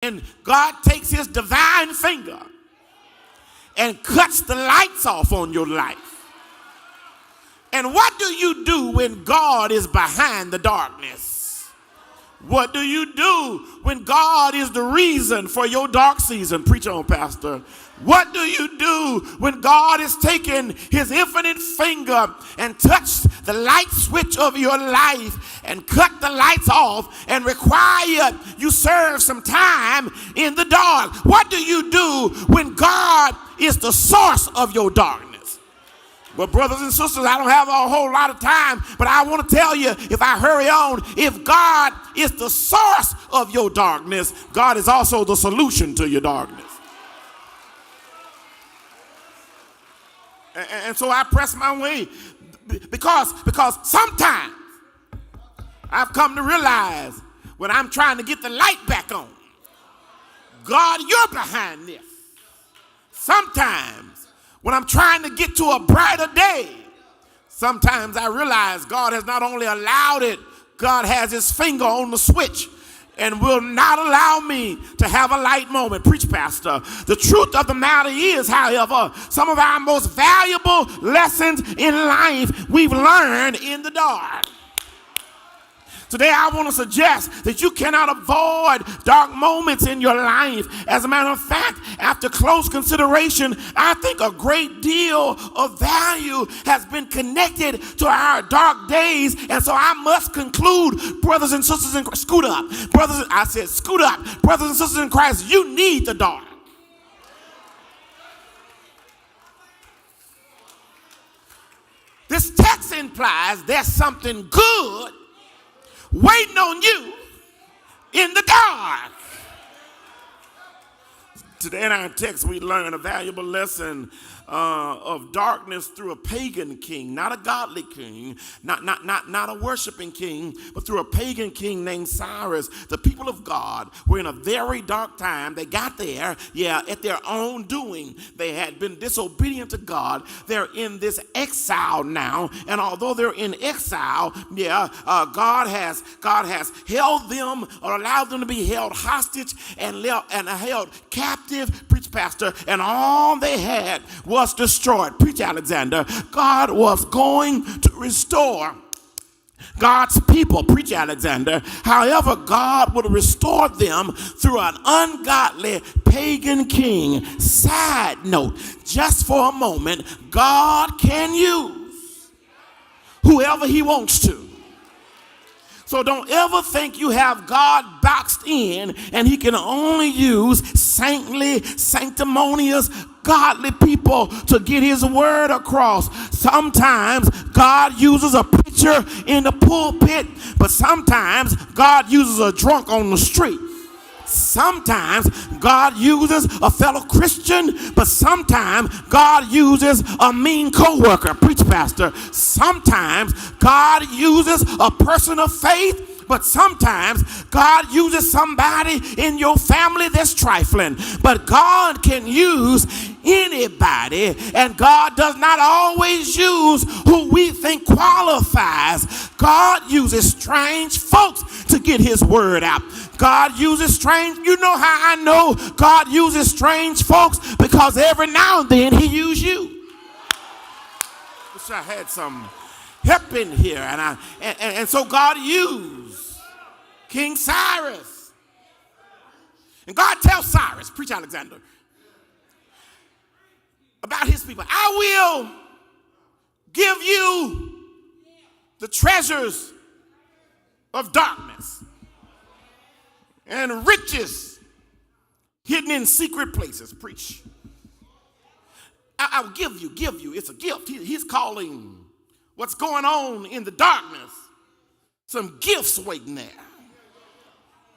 And God takes his divine finger and cuts the lights off on your life. And what do you do when God is behind the darkness? What do you do when God is the reason for your dark season? Preach on, Pastor. What do you do when God is taking his infinite finger and touched the light switch of your life and cut the lights off and require you serve some time in the dark? What do you do when God is the source of your darkness? Well, brothers and sisters, I don't have a whole lot of time, but I want to tell you, if I hurry on, if God is the source of your darkness, God is also the solution to your darkness. And so I press my way because sometimes I've come to realize when I'm trying to get the light back on, God, you're behind this. Sometimes when I'm trying to get to a brighter day, sometimes I realize God has not only allowed it, God has his finger on the switch and will not allow me to have a light moment. Preach, Pastor. The truth of the matter is, however, some of our most valuable lessons in life we've learned in the dark. Today I want to suggest that you cannot avoid dark moments in your life. As a matter of fact, after close consideration, I think a great deal of value has been connected to our dark days. And so I must conclude, brothers and sisters in Christ, scoot up. Scoot up. Brothers and sisters in Christ, you need the dark. This text implies there's something good waiting on you in the dark. Today in our text, we learn a valuable lesson of darkness through a pagan king, not a godly king, not a worshiping king, but through a pagan king named Cyrus. The people of God were in a very dark time. They got there, at their own doing. They had been disobedient to God. They're in this exile now, and although they're in exile, God has held them or allowed them to be held hostage and held captive. Preach, Pastor. And all they had was destroyed. Preach, Alexander. God was going to restore God's people. Preach, Alexander. However, God would restore them through an ungodly pagan king. Side note, just for a moment, God can use whoever he wants to. So don't ever think you have God boxed in and he can only use saintly, sanctimonious, godly people to get his word across. Sometimes God uses a preacher in the pulpit, but sometimes God uses a drunk on the street. Sometimes God uses a fellow Christian, but sometimes God uses a mean co-worker. Preach, Pastor. Sometimes God uses a person of faith, but sometimes God uses somebody in your family that's trifling. But God can use anybody, and God does not always use who we think qualifies. God uses strange folks to get his word out. God uses strange, you know how I know God uses strange folks? Because every now and then he uses you. Wish I had some help in here. And so God used King Cyrus. And God tells Cyrus, preach, Alexander, about his people. I will give you the treasures of darkness and riches hidden in secret places. Preach. I will give you. It's a gift. He's calling what's going on in the darkness some gifts waiting there.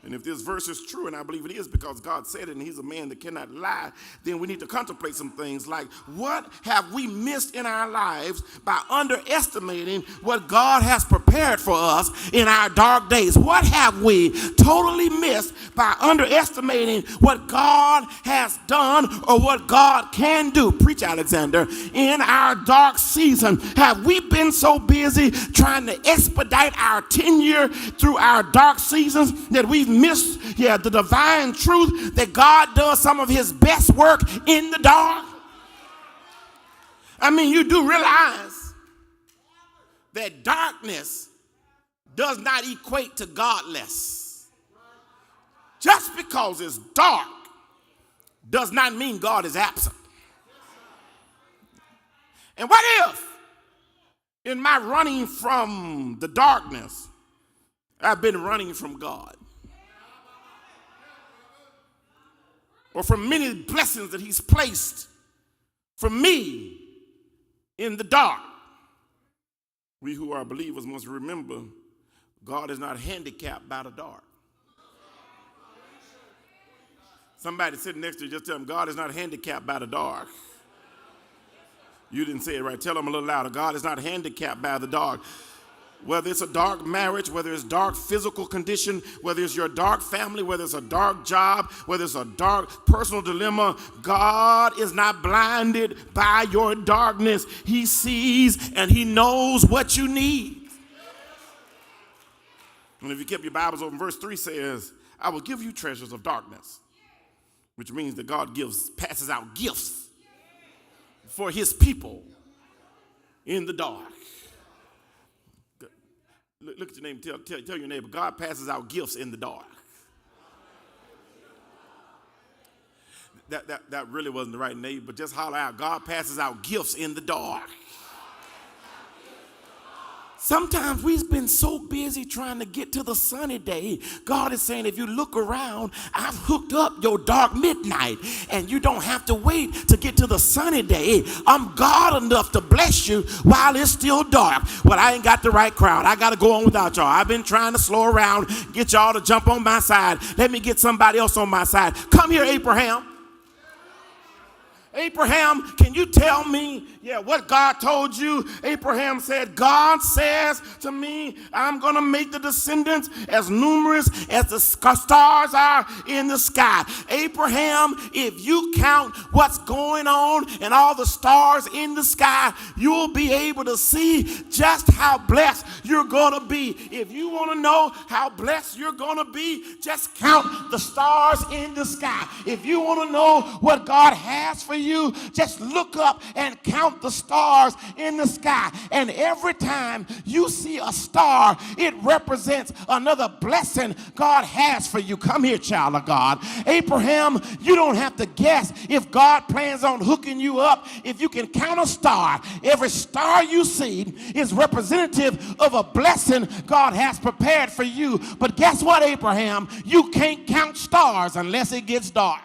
And if this verse is true, and I believe it is because God said it and he's a man that cannot lie, then we need to contemplate some things like, what have we missed in our lives by underestimating what God has prepared for us in our dark days? What have we totally missed by underestimating what God has done or what God can do? Preach, Alexander. In our dark season, have we been so busy trying to expedite our tenure through our dark seasons that we've missed the divine truth that God does some of his best work in the dark? I mean, you do realize that darkness does not equate to godless. Just because it's dark does not mean God is absent. And what if in my running from the darkness, I've been running from God? Or from many blessings that he's placed for me in the dark. We who are believers must remember God is not handicapped by the dark. Somebody sitting next to you, just tell them, God is not handicapped by the dark. You didn't say it right. Tell them a little louder. God is not handicapped by the dark. Whether it's a dark marriage, whether it's dark physical condition, whether it's your dark family, whether it's a dark job, whether it's a dark personal dilemma, God is not blinded by your darkness. He sees and he knows what you need. And if you kept your Bibles open, verse 3 says, I will give you treasures of darkness, which means that God passes out gifts for his people in the dark. Look at your neighbor, tell your neighbor, God passes out gifts in the dark. That really wasn't the right neighbor, but just holler out, God passes out gifts in the dark. Sometimes we've been so busy trying to get to the sunny day. God is saying, if you look around, I've hooked up your dark midnight, and you don't have to wait to get to the sunny day. I'm God enough to bless you while it's still dark. Well, I ain't got the right crowd. I got to go on without y'all. I've been trying to slow around, get y'all to jump on my side. Let me get somebody else on my side. Come here, Abraham. Abraham, can you tell me, what God told you? Abraham said, God says to me, I'm going to make the descendants as numerous as the stars are in the sky. Abraham, if you count what's going on and all the stars in the sky, you'll be able to see just how blessed you're going to be. If you want to know how blessed you're going to be, just count the stars in the sky. If you want to know what God has for you, just look up and count the stars in the sky. And every time you see a star, it represents another blessing God has for you. Come here, child of God. Abraham, you don't have to guess if God plans on hooking you up. If you can count a star, every star you see is representative of a blessing God has prepared for you. But guess what, Abraham? You can't count stars unless it gets dark.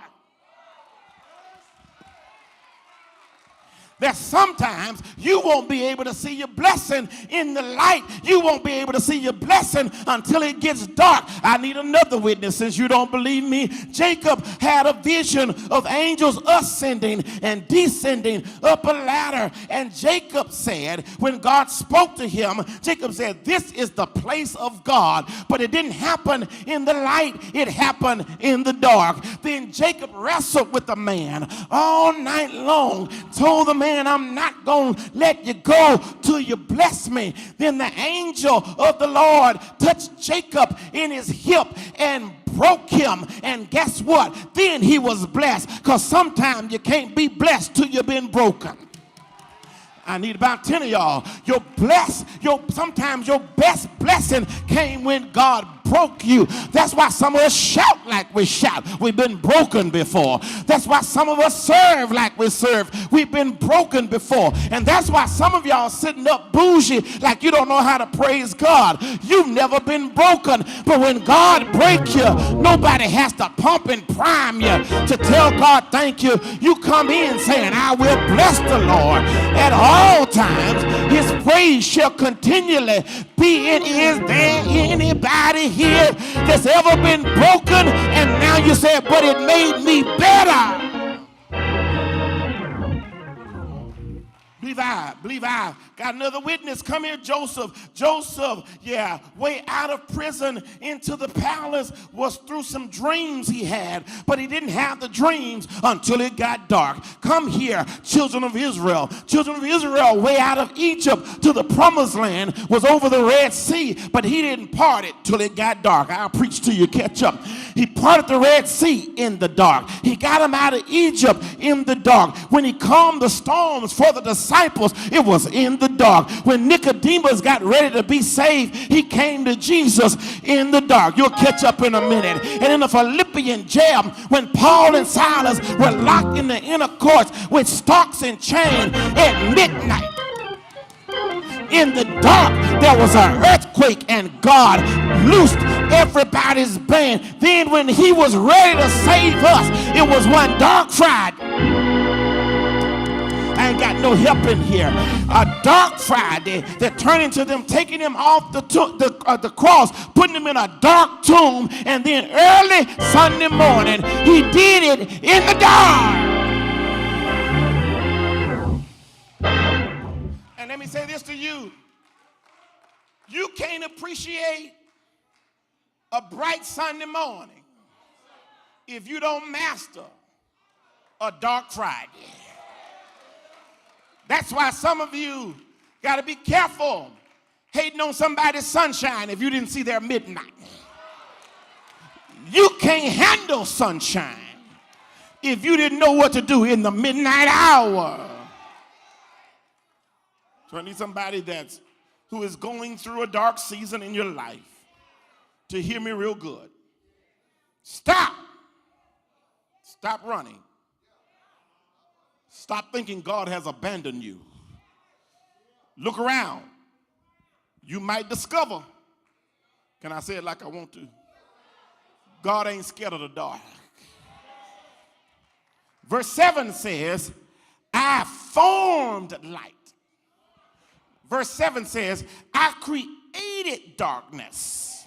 That sometimes you won't be able to see your blessing in the light. You won't be able to see your blessing until it gets dark. I need another witness since you don't believe me. Jacob had a vision of angels ascending and descending up a ladder. And Jacob said, when God spoke to him, Jacob said, this is the place of God. But it didn't happen in the light. It happened in the dark. Then Jacob wrestled with the man all night long, told the man, I'm not going to let you go till you bless me. Then the angel of the Lord touched Jacob in his hip and broke him. And guess what? Then he was blessed, because sometimes you can't be blessed till you've been broken. I need about 10 of y'all. Sometimes your best blessing came when God broke you. That's why some of us shout like we shout. We've been broken before. That's why some of us serve like we serve. We've been broken before. And that's why some of y'all sitting up bougie like you don't know how to praise God. You've never been broken. But when God breaks you, nobody has to pump and prime you to tell God thank you. You come in saying, I will bless the Lord at all times. His praise shall continually be in. Is there anybody here that's ever been broken and now you say, but it made me better? believe I. Got another witness. Come here, Joseph. Joseph, way out of prison into the palace was through some dreams he had, but he didn't have the dreams until it got dark. Come here, children of Israel. Children of Israel, way out of Egypt to the promised land was over the Red Sea, but he didn't part it till it got dark. I'll preach to you, catch up. He parted the Red Sea in the dark. He got him out of Egypt in the dark. When he calmed the storms for the disciples, it was in the dark. When Nicodemus got ready to be saved, he came to Jesus in the dark. You'll catch up in a minute. And in the Philippian jail, when Paul and Silas were locked in the inner courts with stocks and chains at midnight, in the dark, there was an earthquake and God loosed everybody's band. Then when he was ready to save us, it was one dark Friday. I ain't got no help in here. A dark Friday that turned into them taking him off the cross, putting him in a dark tomb, and then early Sunday morning, he did it in the dark. And let me say this to you. You can't appreciate a bright Sunday morning if you don't master a dark Friday. That's why some of you got to be careful hating on somebody's sunshine if you didn't see their midnight. You can't handle sunshine if you didn't know what to do in the midnight hour. So I need somebody who is going through a dark season in your life to hear me real good. Stop running. Stop thinking God has abandoned you. Look around. You might discover, can I say it like I want to? God ain't scared of the dark. Verse 7 says, I formed light. Verse 7 says, I created darkness.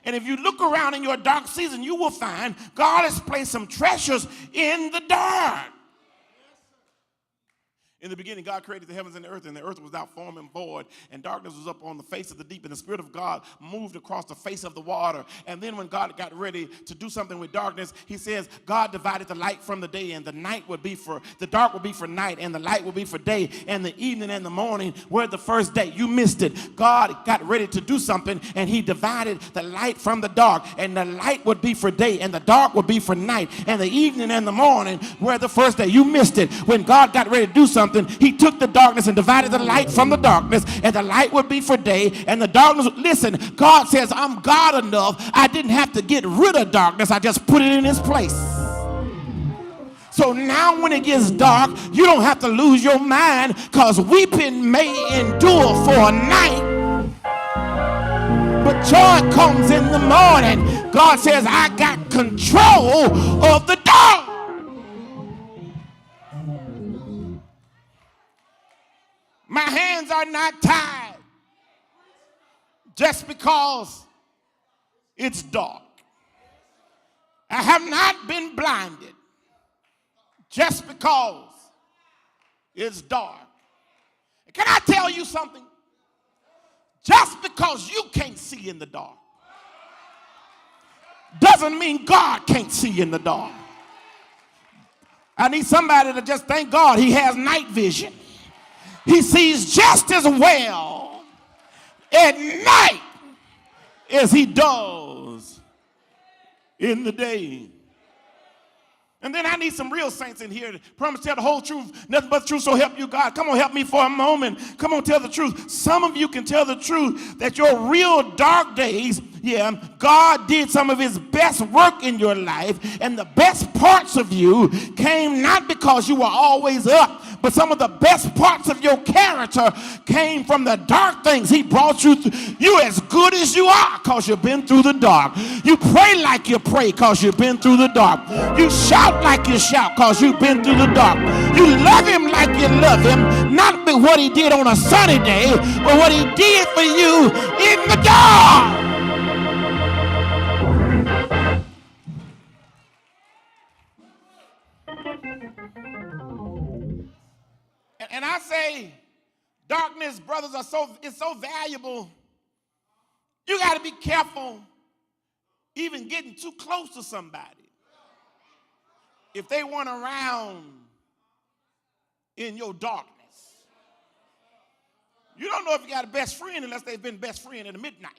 And if you look around in your dark season, you will find God has placed some treasures in the dark. In the beginning, God created the heavens and the earth was without form and void, and darkness was up on the face of the deep, and the Spirit of God moved across the face of the water. And then when God got ready to do something with darkness, he says, God divided the light from the day, and the dark would be for night, and the light would be for day, and the evening and the morning were the first day. You missed it. God got ready to do something, and he divided the light from the dark, and the light would be for day, and the dark would be for night, and the evening and the morning were the first day. You missed it. When God got ready to do something, he took the darkness and divided the light from the darkness, and the light would be for day, and the darkness. Listen, God says, I'm God enough. I didn't have to get rid of darkness. I just put it in its place. So now when it gets dark, you don't have to lose your mind, because weeping may endure for a night, but joy comes in the morning. God says, I got control of the dark. My hands are not tied just because it's dark. I have not been blinded just because it's dark. Can I tell you something? Just because you can't see in the dark doesn't mean God can't see in the dark. I need somebody to just thank God he has night vision. He sees just as well at night as he does in the day. And then I need some real saints in here to promise to tell the whole truth, nothing but the truth, so help you God. Come on, help me for a moment. Come on, tell the truth. Some of you can tell the truth that your real dark days, God did some of his best work in your life, and the best parts of you came not because you were always up, but some of the best parts of your character came from the dark things he brought you through. You as good as you are because you've been through the dark. You pray like you pray because you've been through the dark. You shout like you shout because you've been through the dark. You love him like you love him, not what he did on a sunny day, but what he did for you in the dark. And I say, darkness, brothers, it's so valuable. You got to be careful even getting too close to somebody if they weren't around in your darkness. You don't know if you got a best friend unless they've been best friend in the midnight.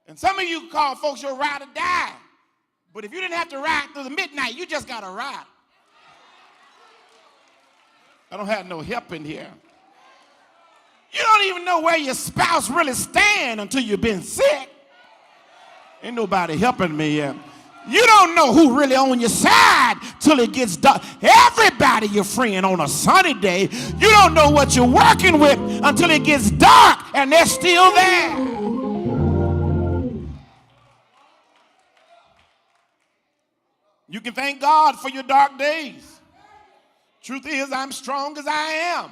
And some of you call folks your ride or die. But if you didn't have to ride through the midnight, you just got to ride. I don't have no help in here. You don't even know where your spouse really stand until you've been sick. Ain't nobody helping me yet. You don't know who really on your side till it gets dark. Everybody your friend on a sunny day. You don't know what you're working with until it gets dark and they're still there. You can thank God for your dark days. Truth is, I'm strong as I am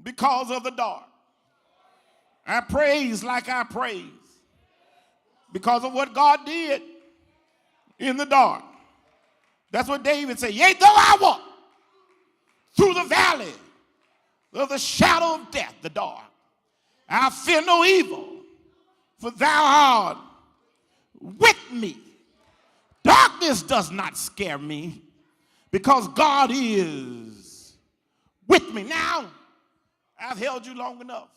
because of the dark. I praise like I praise because of what God did in the dark. That's what David said. Yea, though I walk through the valley of the shadow of death, the dark, I fear no evil, for thou art with me. Darkness does not scare me because God is with me. Now, I've held you long enough.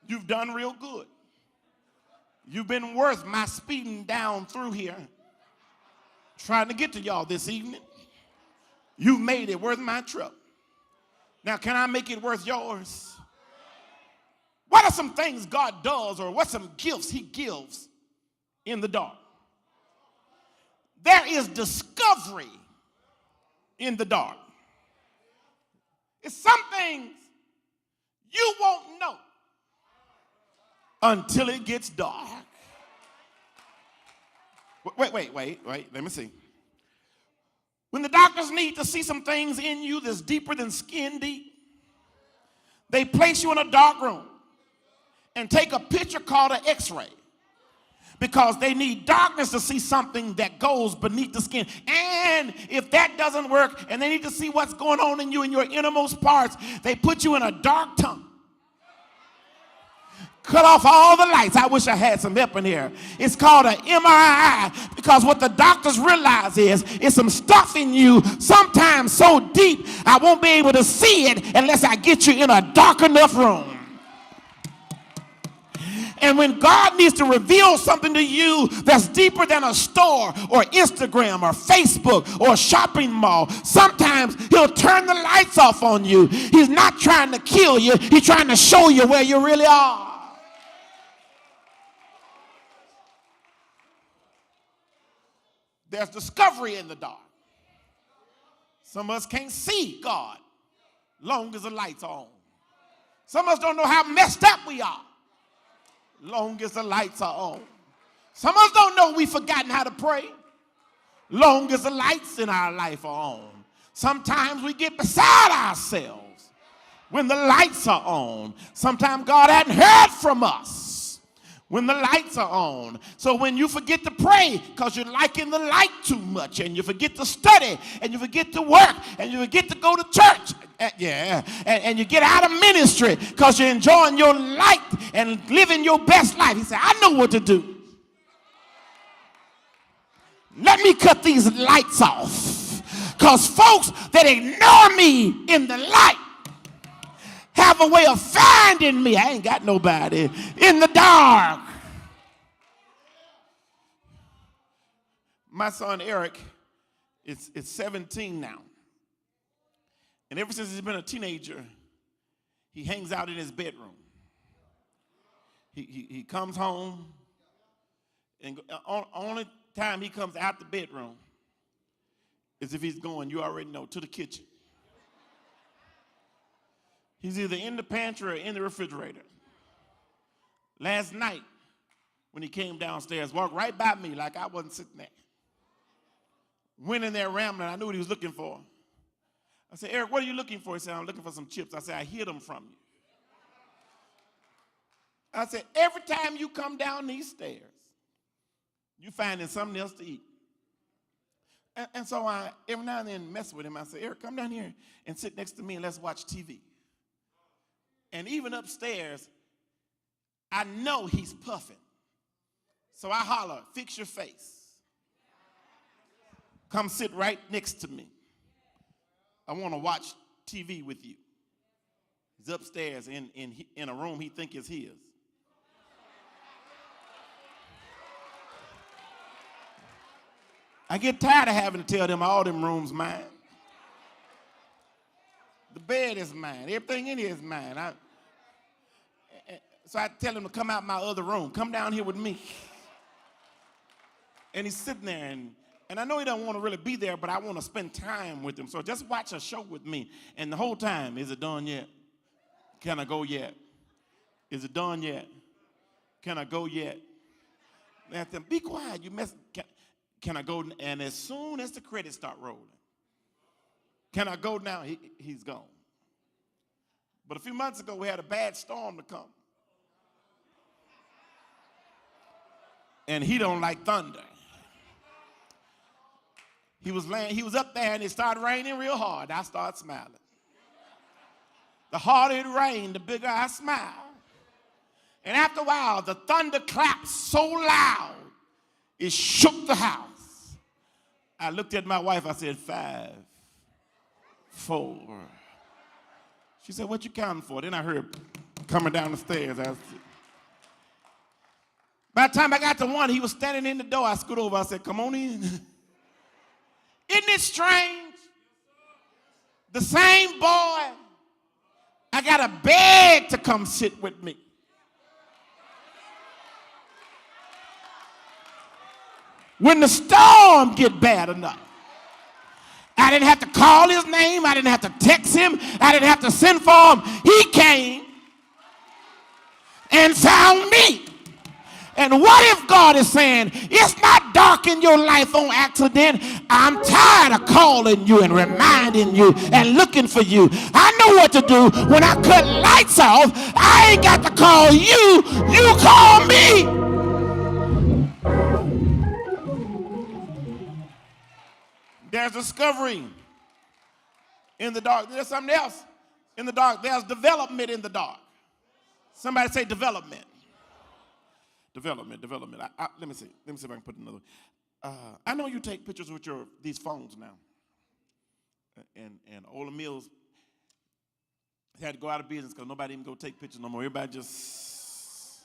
You've done real good. You've been worth my speeding down through here trying to get to y'all this evening. You've made it worth my trip. Now, can I make it worth yours? What are some things God does, or what some gifts he gives in the dark? There is discovery in the dark. It's some things you won't know until it gets dark. Wait, let me see. When the doctors need to see some things in you that's deeper than skin deep, they place you in a dark room and take a picture called an x-ray because they need darkness to see something that goes beneath the skin. And if that doesn't work and they need to see what's going on in you in your innermost parts, they put you in a dark tunnel. Cut off all the lights. I wish I had some help in here. It's called an MRI because what the doctors realize is it's some stuff in you sometimes so deep I won't be able to see it unless I get you in a dark enough room. And when God needs to reveal something to you that's deeper than a store or Instagram or Facebook or a shopping mall, sometimes he'll turn the lights off on you. He's not trying to kill you. He's trying to show you where you really are. There's discovery in the dark. Some of us can't see God long as the lights are on. Some of us don't know how messed up we are long as the lights are on. Some of us don't know we've forgotten how to pray long as the lights in our life are on. Sometimes we get beside ourselves when the lights are on. Sometimes God hadn't heard from us when the lights are on. So when you forget to pray because you're liking the light too much, and you forget to study, and you forget to work, and you forget to go to church, and you get out of ministry because you're enjoying your light and living your best life. He said, I know what to do. Let me cut these lights off, because folks that ignore me in the light have a way of finding me. I ain't got nobody in the dark. My son Eric is 17 now. And ever since he's been a teenager, he hangs out in his bedroom. He comes home, and only time he comes out the bedroom is if he's going, you already know, to the kitchen. He's either in the pantry or in the refrigerator. Last night, when he came downstairs, walked right by me like I wasn't sitting there. Went in there rambling. I knew what he was looking for. I said, Eric, what are you looking for? He said, I'm looking for some chips. I said, I hid them from you. I said, every time you come down these stairs, you finding something else to eat. And so I, every now and then, mess with him. I say, Eric, come down here and sit next to me and let's watch TV. And even upstairs, I know he's puffing. So I holler, fix your face. Come sit right next to me. I want to watch TV with you. He's upstairs in a room he thinks is his. I get tired of having to tell them all them rooms mine. The bed is mine. Everything in here is mine. So I tell him to come out my other room. Come down here with me. And he's sitting there, and I know he don't want to really be there, but I want to spend time with him. So just watch a show with me. And the whole time, is it done yet? Can I go yet? Is it done yet? Can I go yet? And I tell him, be quiet. You mess. Can I go? And as soon as the credits start rolling, can I go now? He's gone. But a few months ago, we had a bad storm to come. And he don't like thunder. He was up there and it started raining real hard. I started smiling. The harder it rained, the bigger I smiled. And after a while, the thunder clapped so loud, it shook the house. I looked at my wife, I said, 5, 4. She said, what you counting for? Then I heard coming down the stairs. By the time I got to 1, he was standing in the door. I scooted over, I said, come on in. Isn't it strange? The same boy, I got to beg to come sit with me. When the storm get bad enough, I didn't have to call his name. I didn't have to text him. I didn't have to send for him. He came and found me. And what if God is saying, it's not dark in your life on accident. I'm tired of calling you and reminding you and looking for you. I know what to do. When I cut lights off, I ain't got to call you. You call me. There's discovery in the dark. There's something else in the dark. There's development in the dark. Somebody say development. Development. Let me see if I can put another. I know you take pictures with these phones now. And Ola Mills had to go out of business because nobody even go take pictures no more. Everybody just,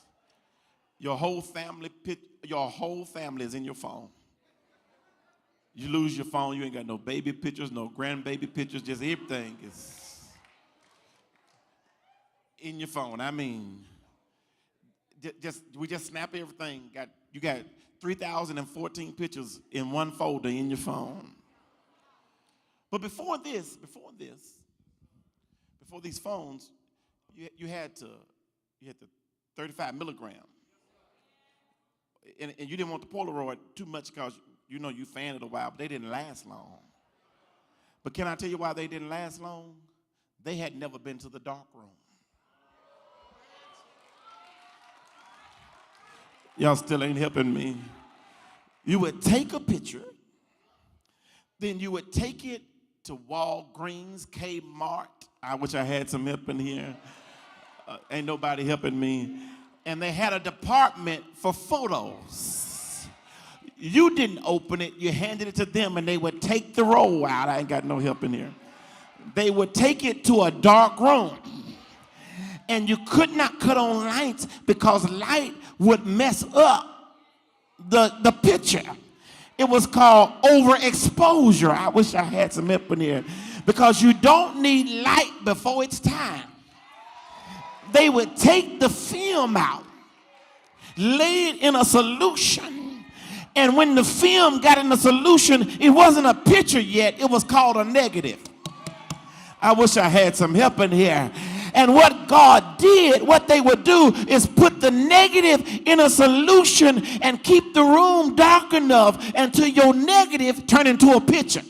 your whole family is in your phone. You lose your phone, you ain't got no baby pictures, no grandbaby pictures, just everything is in your phone. I mean, we just snap everything. You got 3,014 pictures in one folder in your phone. But before these phones, you had the 35 milligram. And you didn't want the Polaroid too much because you fanned it a while, but they didn't last long. But can I tell you why they didn't last long? They had never been to the dark room. Y'all still ain't helping me. You would take a picture, then you would take it to Walgreens, Kmart. I wish I had some help in here. Ain't nobody helping me. And they had a department for photos. You didn't open it, you handed it to them, and they would take the roll out. I ain't got no help in here. They would take it to a dark room. And you could not cut on lights because light would mess up the picture. It was called overexposure. I wish I had some help in here. Because you don't need light before it's time. They would take the film out, lay it in a solution. And when the film got in the solution, it wasn't a picture yet. It was called a negative. I wish I had some help in here. And what God did, what they would do is put the negative in a solution and keep the room dark enough until your negative turned into a picture.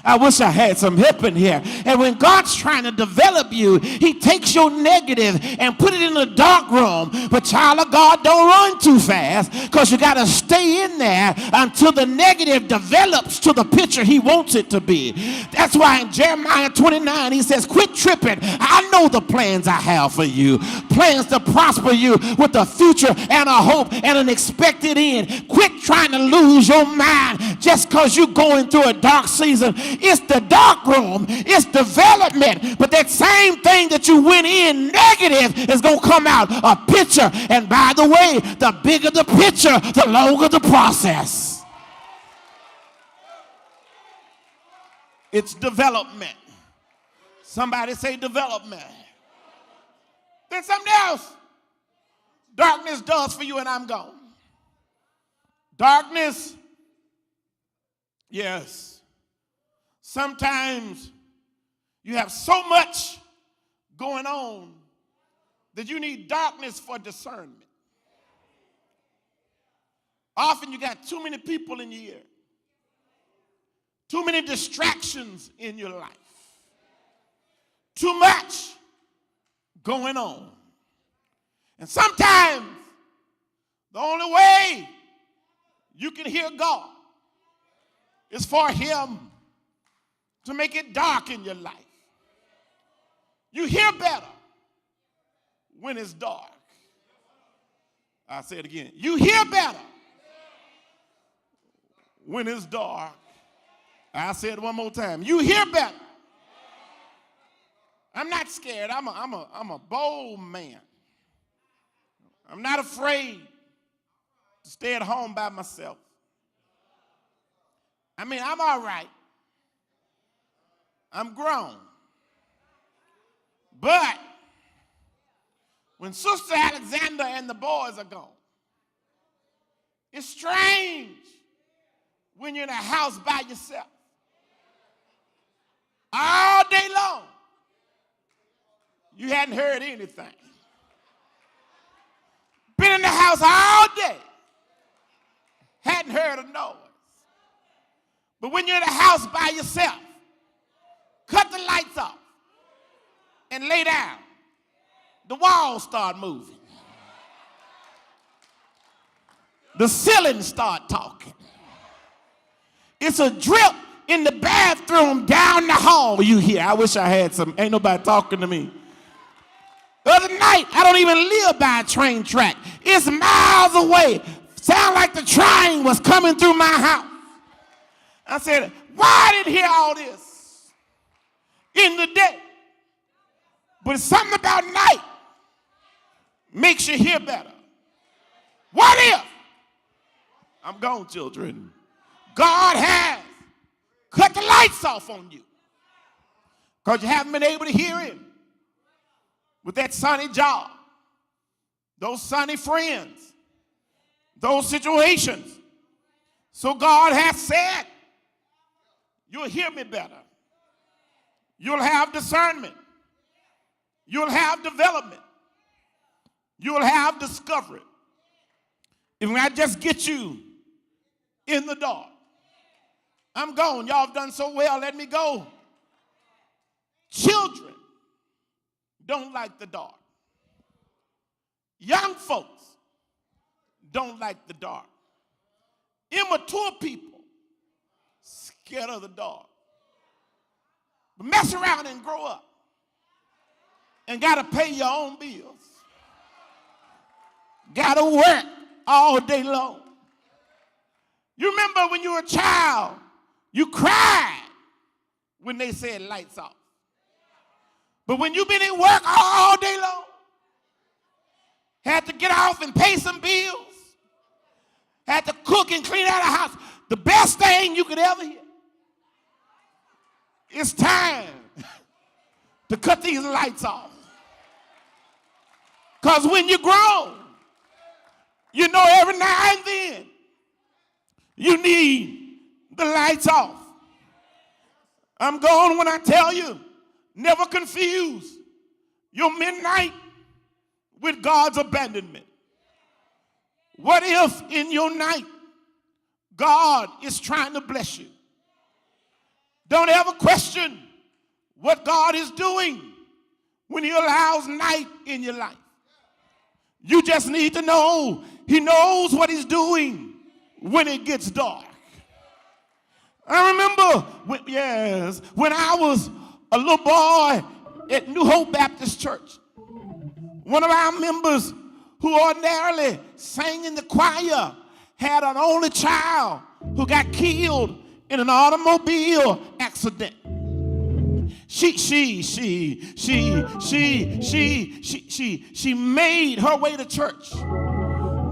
I wish I had some help in here. And when God's trying to develop you, he takes your negative and put it in a dark room. But child of God, don't run too fast, because you got to stay in there until the negative develops to the picture he wants it to be. That's why in Jeremiah 29, he says, quit tripping. I know the plans I have for you. Plans to prosper you with a future and a hope and an expected end. Quit trying to lose your mind just because you're going through a dark season. It's the dark room. It's development. But that same thing that you went in negative is going to come out a picture. And by the way, the bigger the picture, the longer the process. It's development. Somebody say development. Then something else darkness does for you, and I'm gone. Darkness, yes. Sometimes you have so much going on that you need darkness for discernment. Often you got too many people in your ear, too many distractions in your life, too much going on. And sometimes the only way you can hear God is for him to make it dark in your life. You hear better when it's dark. I'll say it again. You hear better when it's dark. I'll say it one more time. You hear better. I'm not scared. I'm a bold man. I'm not afraid to stay at home by myself. I mean, I'm all right. I'm grown. But when Sister Alexander and the boys are gone, it's strange when you're in a house by yourself all day long. You hadn't heard anything. Been in the house all day. Hadn't heard a noise. But when you're in the house by yourself, cut the lights off and lay down, the walls start moving. The ceiling start talking. It's a drip in the bathroom down the hall you hear. I wish I had some. Ain't nobody talking to me. The other night, I don't even live by a train track. It's miles away. Sound like the train was coming through my house. I said, why I didn't hear all this in the day? But something about night makes you hear better. What if? I'm gone, children. God has cut the lights off on you because you haven't been able to hear him with that sunny job, those sunny friends, those situations. So God has said, you'll hear me better. You'll have discernment. You'll have development. You'll have discovery. If I just get you in the dark, I'm gone. Y'all have done so well. Let me go. Children don't like the dark. Young folks don't like the dark. Immature people scared of the dark. But mess around and grow up and got to pay your own bills. Got to work all day long. You remember when you were a child, you cried when they said lights off. But when you've been at work all day long, had to get off and pay some bills, had to cook and clean out the house, the best thing you could ever hear, it's time to cut these lights off. Because when you're grown, you know every now and then you need the lights off. I'm going when I tell you, never confuse your midnight with God's abandonment. What if in your night God is trying to bless you? Don't ever question what God is doing when he allows night in your life. You just need to know he knows what he's doing when it gets dark. I remember when I was a little boy at New Hope Baptist Church, one of our members who ordinarily sang in the choir had an only child who got killed in an automobile accident. She made her way to church.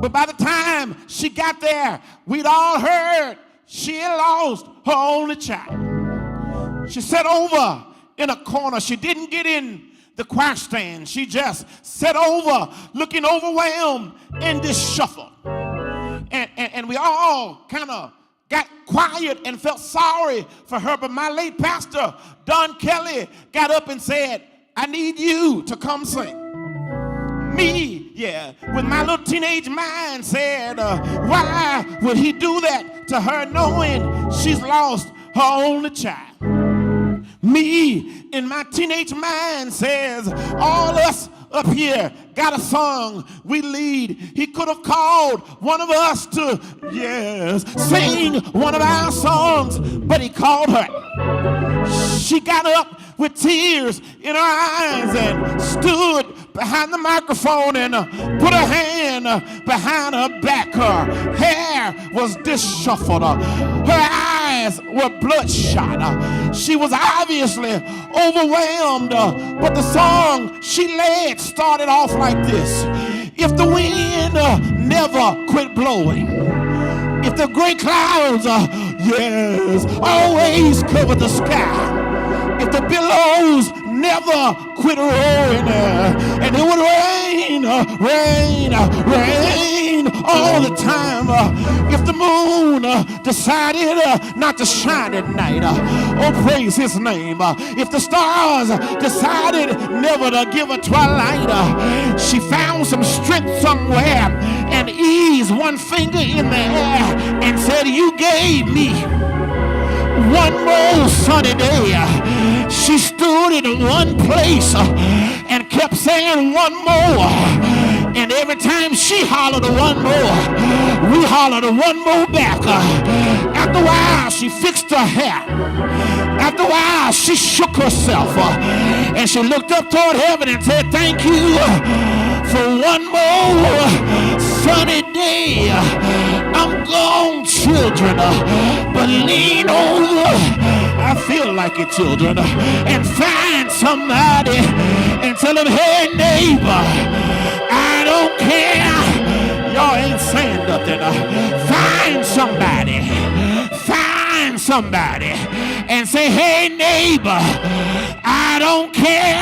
But by the time she got there, we'd all heard she had lost her only child. She sat over in a corner. She didn't get in the choir stand. She just sat over, looking overwhelmed and disheveled. And we all kind of got quiet and felt sorry for her. But my late pastor, Don Kelly, got up and said, I need you to come sing. Me, with my little teenage mind said, why would he do that to her knowing she's lost her only child? Me, in my teenage mind, says, all us up here got a song we lead. He could have called one of us to, sing one of our songs, but he called her. She got up with tears in her eyes and stood behind the microphone and put her hand behind her back. Her hair was disheveled. Her eyes were bloodshot. She was obviously overwhelmed, but the song she led started off like this. If the wind never quit blowing, if the gray clouds, always cover the sky, if the billows never quit roaring, and it would rain all the time, if the moon decided not to shine at night, praise his name, if the stars decided never to give a twilight, she found some strength somewhere and eased one finger in the air and said, you gave me one more sunny day. She stood in one place and kept saying one more. And every time she hollered one more, we hollered one more back. After a while, she fixed her hair. After a while, she shook herself. And she looked up toward heaven and said, thank you for one more sunny day. I'm gone, children, but lean over, I feel like it, children, and find somebody and tell them, hey, neighbor, I don't care. Y'all ain't saying nothing. Find somebody and say, hey, neighbor, I don't care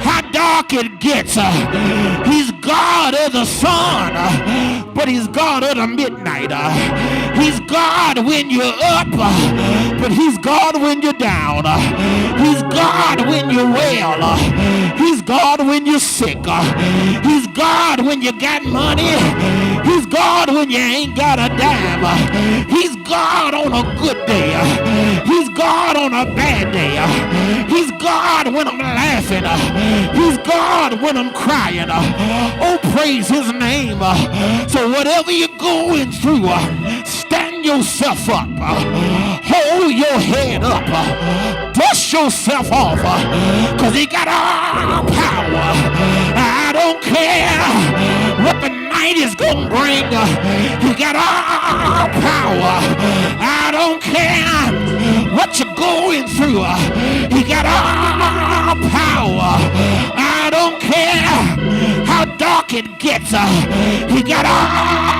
how dark it gets. He's God of the sun, but he's God of the midnight. He's God when you're up, but he's God when you're down. He's God when you're well. He's God when you're sick. He's God when you got money. He's God when you ain't got a dime. He's God on a good day. He's God on a bad day. He's God when I'm laughing. He's God when I'm crying. Oh, praise his name. So whatever you're going through, stand yourself up. Hold your head up. Dust yourself off. Because he got all power. I don't care what the night is going to bring. He got all power. I don't care what you're going through. He got all power. I don't care how dark it gets. He got all